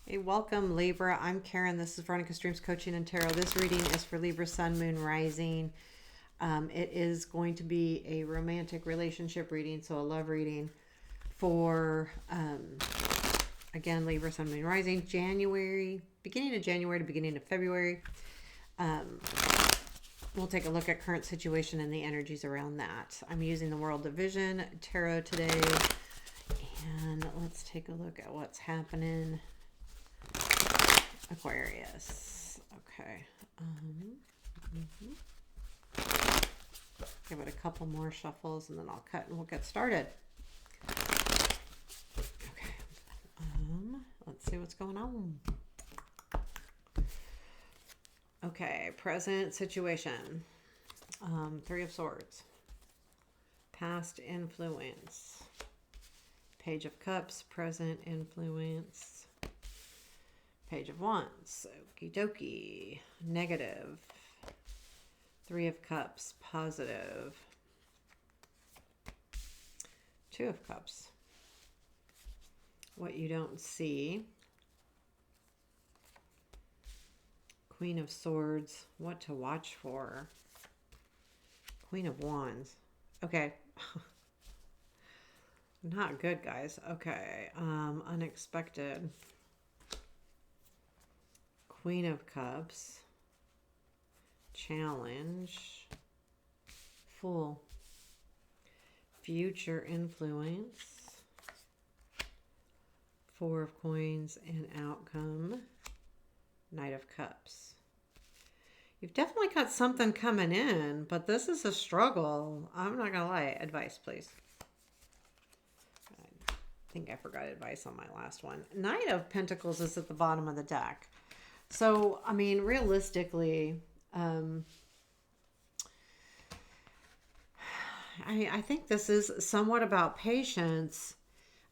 Hey, welcome Libra. I'm Karen. This is Veronica Streams Coaching and Tarot. This reading is for Libra, Sun, Moon, Rising. It is going to be a romantic relationship reading, so a love reading for, again, Libra, Sun, Moon, Rising, January, beginning of January to beginning of February. We'll take a look at current situation and the energies around that. I'm using the World Division Tarot today, and let's take a look at what's happening. Aquarius. Okay. Give it a couple more shuffles and then I'll cut and we'll get started. Okay. Let's see what's going on. Okay. Present situation. Three of Swords. Past influence. Page of Cups. Present influence. Page of Wands, okie dokie, negative, Three of Cups, positive, Two of Cups, what you don't see, Queen of Swords, what to watch for, Queen of Wands, okay, not good guys, okay, unexpected, Queen of Cups, challenge, Fool, future influence, Four of Coins, and outcome, Knight of Cups. You've definitely got something coming in, but this is a struggle. I'm not gonna lie. Advice, please. I think I forgot advice on my last one. Knight of Pentacles is at the bottom of the deck. So, I mean, realistically, I think this is somewhat about patience,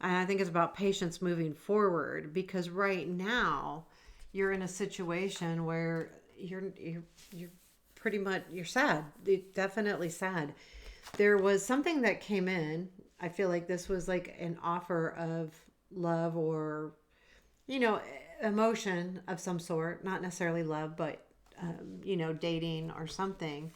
and I think it's about patience moving forward, because right now you're in a situation where you're pretty much, you're sad. You're definitely sad. There was something that came in. I feel like this was like an offer of love or, emotion of some sort, not necessarily love, but dating or something.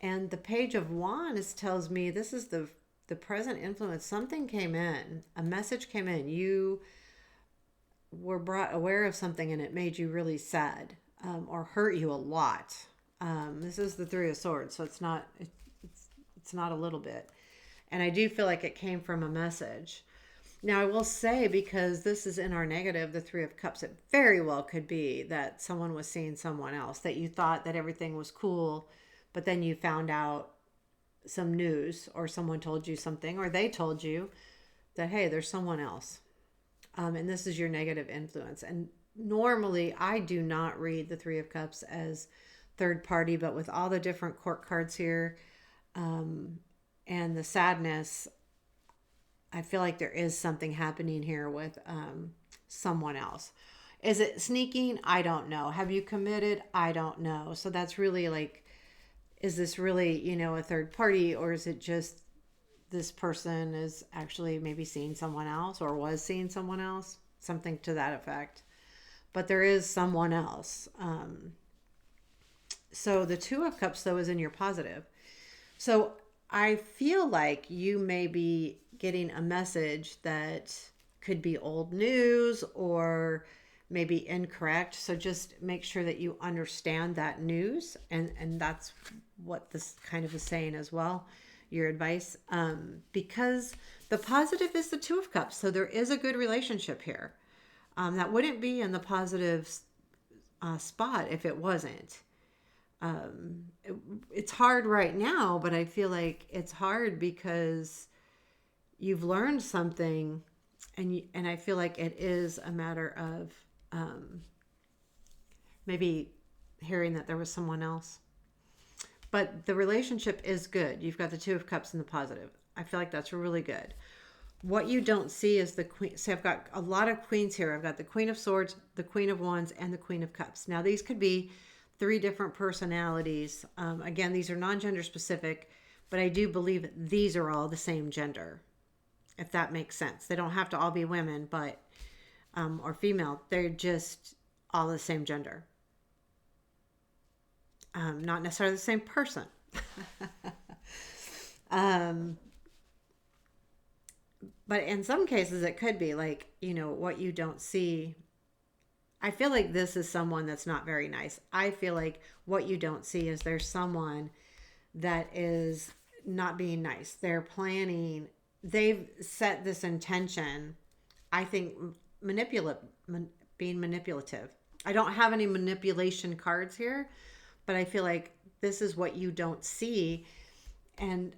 And the Page of Wands tells me this is the present influence. Something came in, a message came in, you were brought aware of something and it made you really sad, or hurt you a lot. This is the Three of Swords, so it's not a little bit, and I do feel like it came from a message. Now, I will say, because this is in our negative, the Three of Cups, it very well could be that someone was seeing someone else, that you thought that everything was cool, but then you found out some news, or someone told you something, or they told you that, hey, there's someone else. And this is your negative influence. And normally, I do not read the Three of Cups as third party, but with all the different court cards here, and the sadness, I feel like there is something happening here with someone else. Is it sneaking? I don't know. Have you committed? I don't know. So that's really like, is this really, a third party, or is it just this person is actually maybe seeing someone else, or was seeing someone else? Something to that effect. But there is someone else. So the Two of Cups, though, is in your positive. So I feel like you may be getting a message that could be old news or maybe incorrect. So just make sure that you understand that news. And that's what this kind of is saying as well, your advice. Because the positive is the Two of Cups. So there is a good relationship here. That wouldn't be in the positive spot if it wasn't. It's hard right now, but I feel like it's hard because you've learned something, and I feel like it is a matter of maybe hearing that there was someone else. But the relationship is good. You've got the Two of Cups in the positive. I feel like that's really good. What you don't see is the Queen. So I've got a lot of queens here. I've got the Queen of Swords, the Queen of Wands, and the Queen of Cups. Now, these could be three different personalities. Again, these are non-gender specific, but I do believe these are all the same gender, if that makes sense. They don't have to all be women, but or female. They're just all the same gender. Not necessarily the same person. um, but in some cases, it could be like, what you don't see. I feel like this is someone that's not very nice. I feel like what you don't see is there's someone that is not being nice. They're planning, they've set this intention, I think, being manipulative. I don't have any manipulation cards here, but I feel like this is what you don't see. And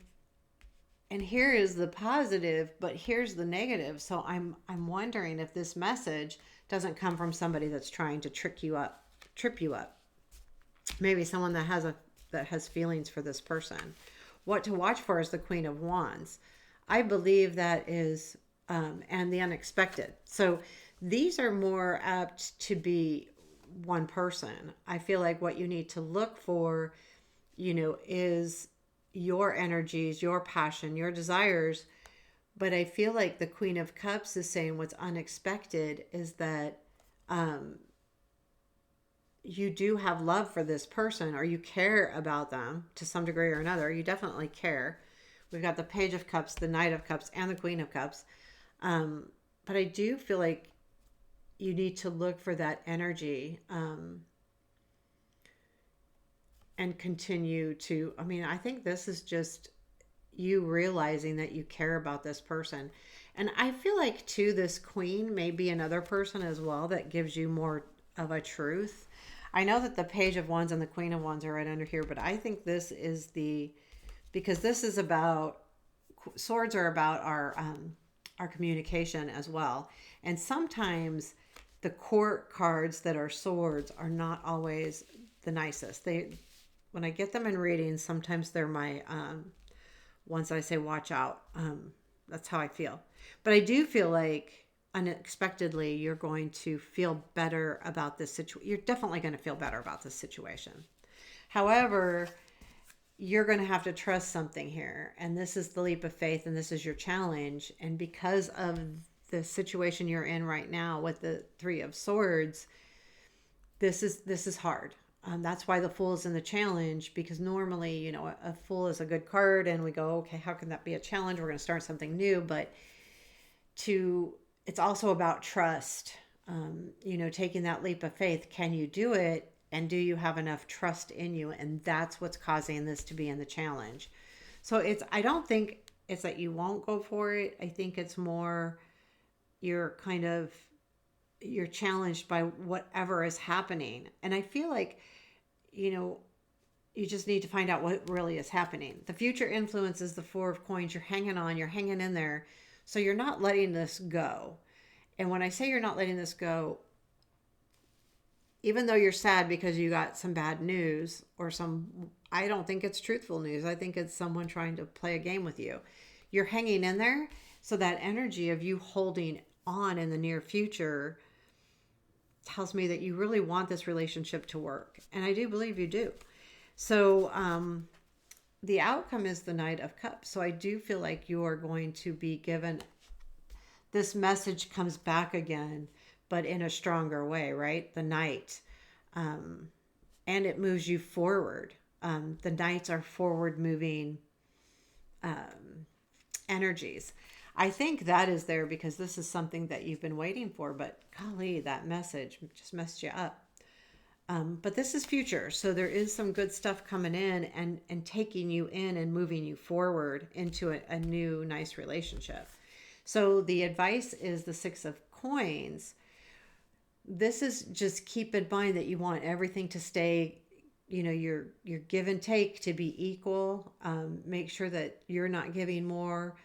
here is the positive, but here's the negative. So I'm wondering if this message doesn't come from somebody that's trying to trip you up. Maybe someone that has feelings for this person. What to watch for is the Queen of Wands. I believe that is and the unexpected. So these are more apt to be one person. I feel like what you need to look for, is your energies, your passion, your desires. But I feel like the Queen of Cups is saying what's unexpected is that you do have love for this person, or you care about them to some degree or another. You definitely care. We've got the Page of Cups, the Knight of Cups, and the Queen of Cups. But I do feel like you need to look for that energy and continue to, I think this is just you realizing that you care about this person. And I feel like too, this Queen may be another person as well that gives you more of a truth. I know that the Page of Wands and the Queen of Wands are right under here, but I think this is because this is about, swords are about our communication as well. And sometimes the court cards that are swords are not always the nicest. When I get them in readings, sometimes they're my ones I say watch out. That's how I feel. But I do feel like unexpectedly you're going to feel better about this situation. You're definitely going to feel better about this situation. However, you're going to have to trust something here. And this is the leap of faith, and this is your challenge. And because of the situation you're in right now with the Three of Swords, this is hard. That's why the Fool is in the challenge, because normally, a Fool is a good card and we go, okay, how can that be a challenge? We're going to start something new. But it's also about trust, taking that leap of faith. Can you do it? And do you have enough trust in you? And that's what's causing this to be in the challenge. So I don't think it's that you won't go for it. I think it's more you're challenged by whatever is happening. And I feel like, you just need to find out what really is happening. The future influence is the Four of Coins. You're hanging on, you're hanging in there. So you're not letting this go. And when I say you're not letting this go, even though you're sad because you got some bad news I don't think it's truthful news. I think it's someone trying to play a game with you. You're hanging in there. So that energy of you holding on in the near future tells me that you really want this relationship to work. And I do believe you do. So the outcome is the Knight of Cups. So I do feel like you are going to be given, this message comes back again, but in a stronger way, right? The Knight. And it moves you forward. The Knights are forward moving energies. I think that is there because this is something that you've been waiting for, but golly, that message just messed you up. But this is future. So there is some good stuff coming in and taking you in and moving you forward into a new, nice relationship. So the advice is the Six of Coins. This is just keep in mind that you want everything to stay, your give and take to be equal. Make sure that you're not giving more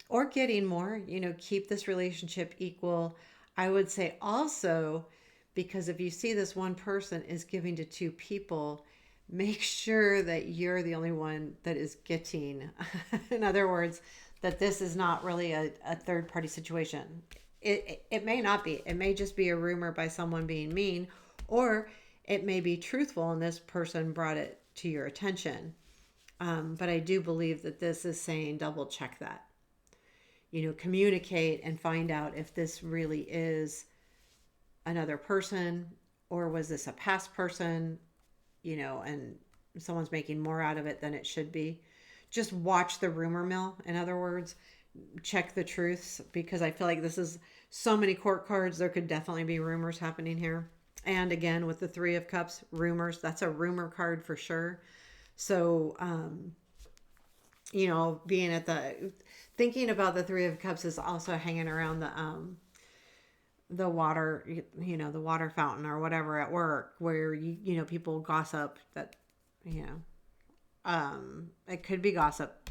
or getting more, keep this relationship equal. I would say also, because if you see this one person is giving to two people, make sure that you're the only one that is getting. In other words, that this is not really a third party situation. It may not be. It may just be a rumor by someone being mean, or it may be truthful and this person brought it to your attention. But I do believe that this is saying double check that. Communicate and find out if this really is another person, or was this a past person, and someone's making more out of it than it should be. Just watch the rumor mill. In other words, check the truths, because I feel like this is so many court cards. There could definitely be rumors happening here. And again, with the Three of Cups, rumors, that's a rumor card for sure. So, being at thinking about the Three of Cups is also hanging around the water, the water fountain or whatever at work, where people gossip that, it could be gossip.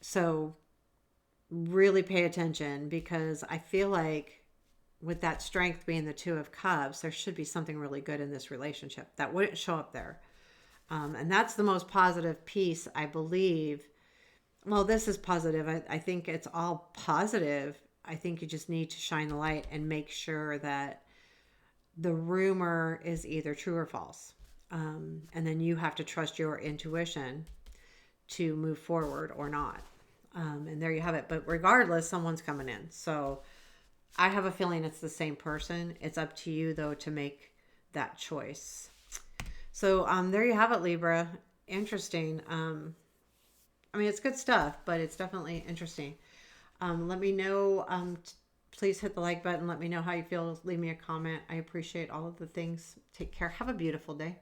So really pay attention, because I feel like with that strength being the Two of Cups, there should be something really good in this relationship that wouldn't show up there. And that's the most positive piece, I believe. Well, this is positive. I think it's all positive. I think you just need to shine the light and make sure that the rumor is either true or false. And then you have to trust your intuition to move forward or not. And there you have it. But regardless, someone's coming in. So I have a feeling it's the same person. It's up to you, though, to make that choice. So there you have it, Libra. Interesting. It's good stuff, but it's definitely interesting. Let me know. Please hit the like button. Let me know how you feel. Leave me a comment. I appreciate all of the things. Take care. Have a beautiful day.